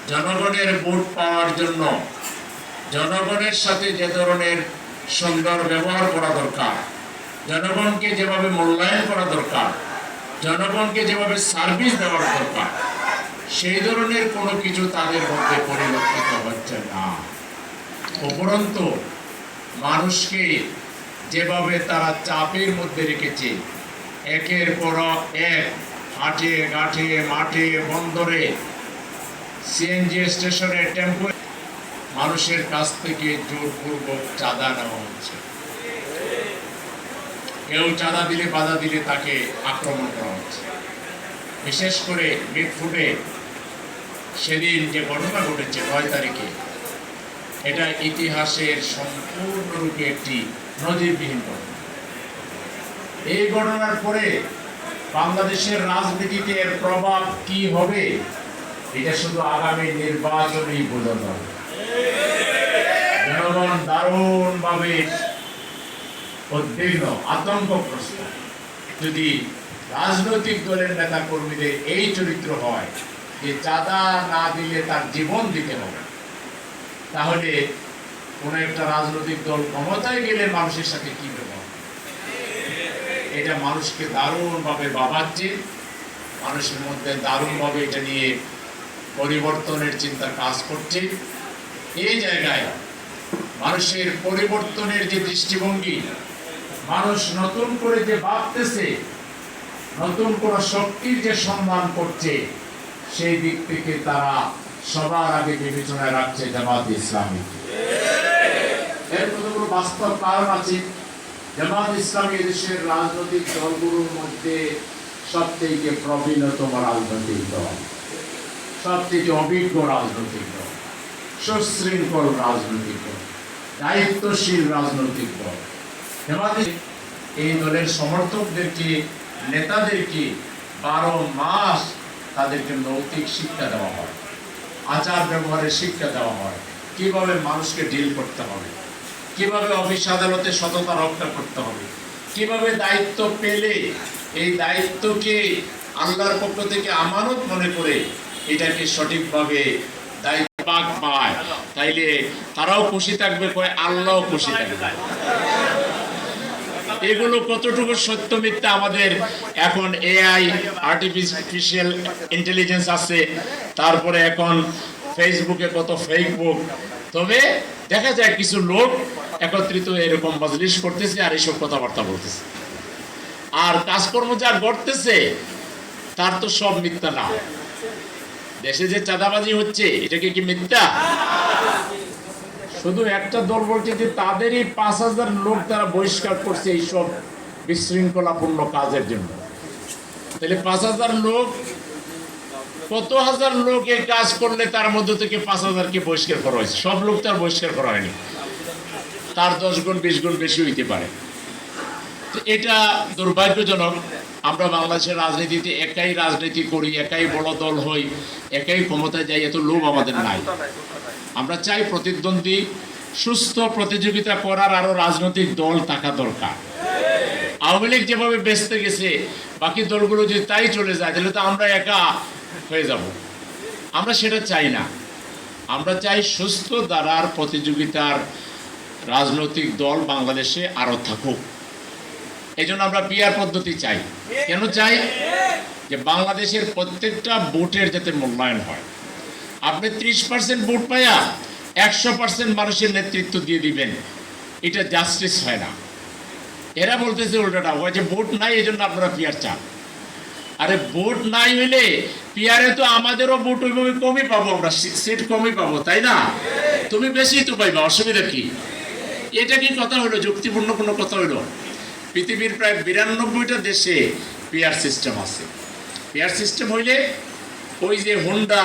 জনগণের ভোট পাওয়ার জন্য জনগণের সাথে যে ধরনের সুন্দর ব্যবহার করা দরকার, জনগণকে যেভাবে মূল্যায়ন করা দরকার, জনগণকে যেভাবে সার্ভিস দেওয়ার দরকার, সেই ধরনের কোনো কিছু তাদের মধ্যে পরিলক্ষিত হচ্ছে না। উপরন্তু মানুষকে যেভাবে তারা চাপের মধ্যে রেখেছে, একের পর এক হাটে ঘাটে মাঠে বন্দরে সিএনজি স্টেশনে টেম্পো মানুষের কাছ থেকে জোরপূর্বক চাঁদা নেওয়া হচ্ছে। কেউ চাঁদা দিলে বাধা দিলে তাকে আক্রমণ করা হচ্ছে। বিশেষ করে মিটফুটে সেদিন যে ঘটনা ঘটেছে ৯ তারিখে, এটা ইতিহাসের সম্পূর্ণরূপে একটি নজিরবিহীন ঘটনা। এই ঘটনার পরে বাংলাদেশের রাজনীতিতে এর প্রভাব কি হবে, এটা শুধু আগামী নির্বাচনেই বোঝা যাবে। জনগণ দারুণভাবে উদ্বিগ্ন, আতঙ্কগ্রস্ত। যদি রাজনৈতিক দলের নেতা কর্মীদের এই চরিত্র হয় যে চাঁদা না দিলে তার জীবন দিতে হবে, তাহলে কোন একটা রাজনৈতিক দল ক্ষমতায় গেলে মানুষের সাথে কি ব্যবহার, এটা মানুষকে দারুণভাবে ভাবাচ্ছে। মানুষের মধ্যে দারুণভাবে এটা নিয়ে পরিবর্তনের চিন্তা কাজ করছে। এই জায়গায় মানুষের পরিবর্তনের যে দৃষ্টিভঙ্গি, মানুষ নতুন করে যে ভাবতেছে, নতুন কোন শক্তির যে সন্ধান করছে, সেই দিক থেকে তারা সবার আগে বিবেচনায় রাখছে জামাত ইসলামী। এর কতগুলো বাস্তব কারণ আছে। জামাত ইসলামী দেশের রাজনৈতিক দলগুলোর মধ্যে সবথেকে প্রবীণতম রাজনৈতিক দল, সবথেকে অভিজ্ঞ রাজনৈতিক দল, সুশৃঙ্খল রাজনৈতিক দল, দায়িত্বশীল রাজনৈতিক দল। এই দলের সমর্থকদেরকে, নেতাদেরকে ১২ মাস তাদেরকে নৈতিক শিক্ষা দেওয়া হয়, আচার ব্যবহারের শিক্ষা দেওয়া হয়, কিভাবে মানুষকে ডিল করতে হবে, কিভাবে অফিস আদালতে সততা রক্ষা করতে হবে, কিভাবে দায়িত্ব পেলে এই দায়িত্বকে আল্লাহর পক্ষ থেকে আমানত মনে করে এটাকে সঠিকভাবে দায়িত্ব পায়, তাইলে তারাও খুশি থাকবে, আল্লাহও খুশি থাকবে। এগুলো কতটুকু সত্য মিথ্যা আমাদের এখন এআই, আর্টিফিশিয়াল ইন্টেলিজেন্স আছে, তারপরে এখন ফেসবুকে কত ফেক বুক। তবে দেখা যায় কিছু লোক একত্রিত এরকম মজলিস করতেছে আর এইসব কথাবার্তা বলতেছে, আর কাজকর্ম যা করতেছে তার তো সব মিথ্যা না। দেশে যে চাঁদাবাজি হচ্ছে, এটাকে কি মিথ্যা? শুধু একটা দল বলছে যে তাদেরই ৫,০০০ লোক তারা বহিষ্কার করছে এইসব বিশৃঙ্খলাপূর্ণ কাজের জন্য। তাহলে ৫,০০০ লোক, কত হাজার লোক এই কাজ করলে তার মধ্যে থেকে ৫,০০০কে বহিষ্কার করা হয়েছে? সব লোক তার বহিষ্কার করা হয়নি, তার ১০ গুণ ২০ গুণ বেশি হইতে পারে। এটা দুর্ভাগ্যজনক। আমরা বাংলাদেশের রাজনীতিতে একাই রাজনীতি করি, একাই বড় দল হই, একাই ক্ষমতায় যাই, এত লোভ আমাদের নাই। আমরা চাই প্রতিদ্বন্দ্বী, সুস্থ প্রতিযোগিতা করার আরো রাজনৈতিক দল থাকা দরকার। আওয়ামী লীগ যেভাবে বেঁচতে গেছে, বাকি দলগুলো যদি তাই চলে যায়, তাহলে তো আমরা একা হয়ে যাব। আমরা সেটা চাই না। আমরা চাই সুস্থ ধারার প্রতিযোগিতার রাজনৈতিক দল বাংলাদেশে আরো থাকুক। এই জন্য আমরা পিআর পদ্ধতি চাই। কেন চাই? যে বাংলাদেশের প্রত্যেকটা ভোটের যাতে মূল্যায়ন হয়। আপনি ৩০% ভোট পাইয়া ১০০% মানুষের নেতৃত্ব দিয়ে দিবেন, এটা জাস্টিস হয় না। এরা বলতেছে উল্টাটা, ওই যে ভোট নাই এই জন্য আপনারা পিআর চান। আরে ভোট নাই হইলে পিআরে তো আমাদেরও ভোট ওইভাবে কমই পাবো, আমরা সিট কমই পাবো, তাই না? তুমি বেশি তো পাইবা, অসুবিধা কি? এটা কি কথা হইলো? যুক্তিপূর্ণ কোনো কথা হইলো? পৃথিবীর প্রায় ৯২টা দেশে পিআর সিস্টেম আছে। পিআর সিস্টেম হইলে ওই যে হুন্ডা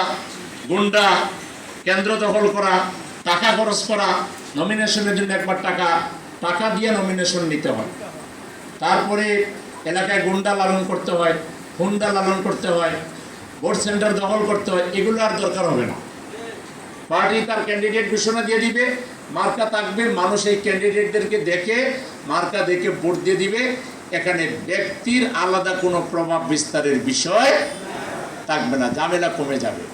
গুন্ডা, কেন্দ্র দখল করা, টাকা খরচ করা, নমিনেশনের জন্য একবার টাকা দিয়ে নমিনেশন নিতে হয়, তারপরে এলাকায় গুন্ডা লালন করতে হয়, হুন্ডা লালন করতে হয়, ভোট সেন্টার দখল করতে হয়। এগুলো আর দরকার হবে না। পার্টি তার ক্যান্ডিডেট ঘোষণা দিয়ে দিবে, মার্কা থাকবে, মানুষ এই ক্যান্ডিডেটদেরকে দেখে মার্কা দেখে ভোট দিয়ে দিবে। এখানে ব্যক্তির আলাদা কোনো প্রভাব বিস্তারের বিষয় থাকবে না, ঝামেলা কমে যাবে।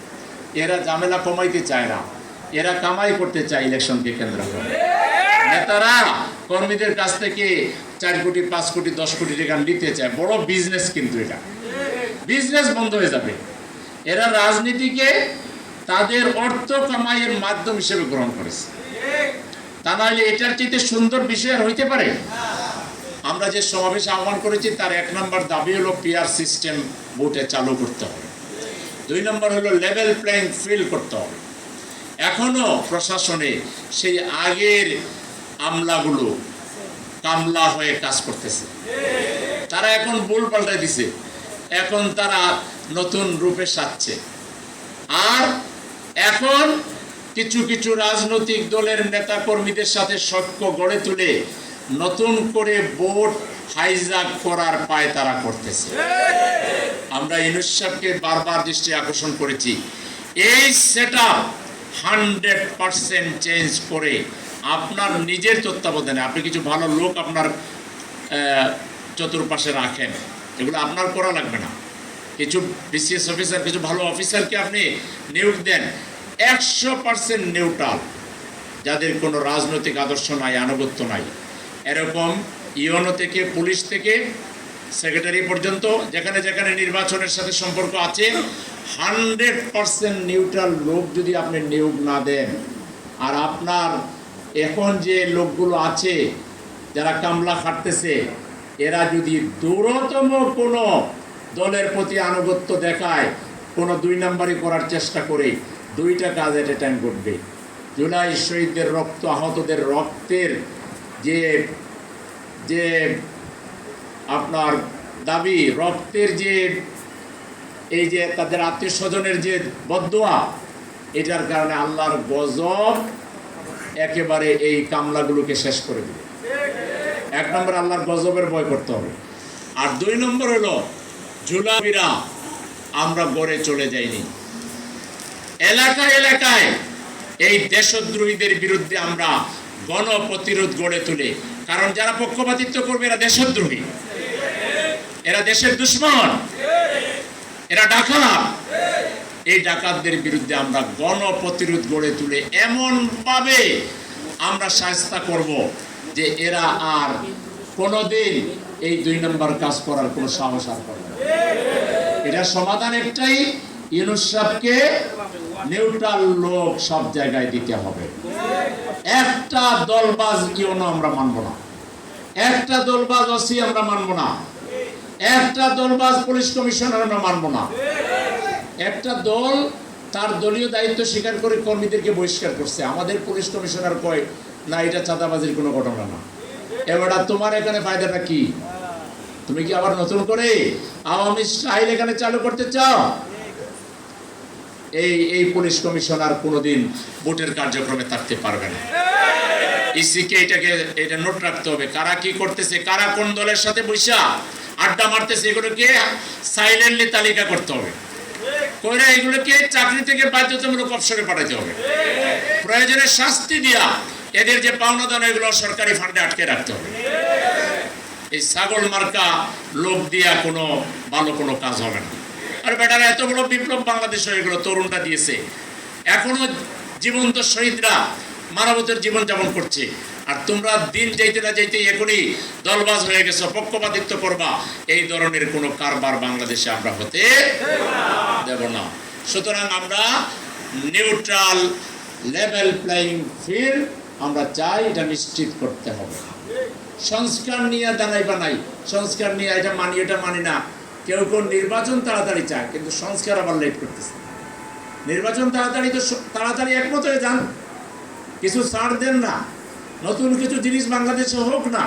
এরা ঝামেলা কমাইতে চায় না, এরা কামাই করতে চায় ইলেকশনকে কেন্দ্র করে। নেতারা কর্মীদের কাছ থেকে 4 কোটি 5 কোটি 10 কোটি টাকা নিতে চায়, বড় বিজনেস, কিন্তু এটা বিজনেস বন্ধ হয়ে যাবে। এরা রাজনীতিকে তাদের অর্থ কামাইয়ের মাধ্যম হিসেবে গ্রহণ করেছে। তা নাহলে এটার চাইতে সুন্দর বিষয় আর হইতে পারে? আমরা যে সমাবেশ আহ্বান করেছি তার 1 নম্বর দাবি হলো পিআর সিস্টেম ভোটে চালু করতে হবে। 2 নম্বর হলো লেভেল প্লেইং ফিল্ড করতে হবে। এখনো প্রশাসনে সেই আগের আমলাগুলো কামলা হয়ে কাজ করতেছে, তারা এখন ভুল পাল্টাই দিছে, এখন তারা নতুন রূপে সাজছে। আর এখন কিছু কিছু রাজনৈতিক দলের নেতা কর্মীদের সাথে সখ্য গড়ে তুলে নতুন করে ভোট হাইজ্যাক করার পায় তারা করতেছে। আমরা ইউনূস সাহেবকে বারবার দৃষ্টি আকর্ষণ করেছি, এই সেটআপ 100% চেঞ্জ করে আপনার নিজের তত্ত্বাবধানে আপনি কিছু ভালো লোক আপনার চতুর্পাশে রাখেন, এগুলো আপনার করা লাগবে না। কিছু বিসিএস অফিসার, কিছু ভালো অফিসারকে আপনি নিয়োগ দেন 100% নিউট্রাল, যাদের কোনো রাজনৈতিক আদর্শ নাই, আনুগত্য নাই, এরকম ইউএনও থেকে পুলিশ থেকে সেক্রেটারি পর্যন্ত যেখানে যেখানে নির্বাচনের সাথে সম্পর্ক আছে 100% নিউট্রাল লোক যদি আপনি নিয়োগ না দেন, আর আপনার এখন যে লোকগুলো আছে যারা কামলা খাটতেছে, এরা যদি দূরতম কোনো দলের প্রতি আনুগত্য দেখায়, কোনো 2 নম্বরই করার চেষ্টা করে, 2টা কাজ এট এ টাইম ঘটবে। জুলাই শহীদদের রক্ত, আহতদের রক্তের যে যে আপনার দাবি, রক্তের যে এই যে তাদের আত্মীয় স্বজনের যে বদদোয়া, এটার কারণে আল্লাহর গজব একেবারে এই কামলাগুলোকে শেষ করে দিবে। 1 নম্বর আল্লাহর গজবের ভয় করতে হবে। আর 2 নম্বর হলো জুলাইরা আমরা গড়ে চলে যাইনি, এলাকায় এলাকায় এই দেশদ্রোহীদের বিরুদ্ধে আমরা গণ প্রতিরোধ গড়ে তুলে, কারণ যারা পক্ষপাতিত্ব করবে এরা দেশদ্রোহী, এরা দেশের দুশ্মন, এরা ডাকাত। এই ডাকাতদের বিরুদ্ধে আমরা গণ প্রতিরোধ গড়ে তুলে এমন ভাবে আমরা শায়েস্তা করব যে এরা আর কোনোদিন এই 2 নম্বর কাজ করার কোনো সাহস আর করবে না। এটা সমাধান একটাই, ইউনূস সাহেবকে নিউট্রাল লোক সব জায়গায় দিতে হবে। একটা দলবাজ ইউনো আমরা মানব না, একটা দলবাজ ওসি আমরা মানব না, একটা দলবাজ পুলিশ কমিশনার আমরা মানব না। একটা দল তার দলীয় দায়িত্ব স্বীকার করে কর্মীদেরকে বহিষ্কার করছে, আমাদের পুলিশ কমিশনার কয় না এটা চাঁদাবাজির কোনো ঘটনা না। এবার তোমার এখানে ফায়দাটা কি? তুমি কি আবার নতুন করে আওয়ামী স্টাইল এখানে চালু করতে চাও? এই পুলিশ কমিশনার কোনোদিন ভোটের কার্যক্রমে থাকতে পারবে না। ইসিকে এটা নোট রাখতে হবে, কারা কি করতেছে, কারা কোন দলের সাথে বৈশা আড্ডা মারতেছে, এগুলোকে সাইলেন্টলি তালিকা করতে হবে, কইরা এগুলোকে চাকরি থেকে বাধ্যতামূলক অবসরে পাঠাতে হবে, প্রয়োজনে শাস্তি দিয়া এদের যে পাওনা দানা এগুলো সরকারি ফান্ডে আটকে রাখতে হবে। এই ছাগল মার্কা লোক দিয়া কোনো ভালো কোনো কাজ হবে না। আর বেটারা এত বড় বিপ্লব বাংলাদেশ হয়ে গেল, তরুণরা দিয়েছে, এখনো জীবন্ত শহীদরা মানবতার জীবন যাপন করছে, আর তোমরা দিন যাইতে না যাইতে এখনই দলবাজ হয়ে গেছো, পক্ষপাতিত্ব করবা, এই ধরনের কোনো কারবার বাংলাদেশে আমরা হতে দেব না। সুতরাং আমরা নিউট্রাল লেভেল প্লেইং ফিল্ড আমরা চাই, এটা নিশ্চিত করতে হবে। সংস্কার নিয়ে দাঁড়াই বানাই, সংস্কার নিয়ে এটা মানি এটা মানি না, কেউ কেউ নির্বাচন তাড়াতাড়ি চায় কিন্তু সংস্কার আবার লেট করতেছে। নির্বাচন তাড়াতাড়ি তো তাড়াতাড়ি একমত হয়ে যান, কিছু ছাড় দেন না, নতুন কিছু জিনিস বাংলাদেশে হোক না।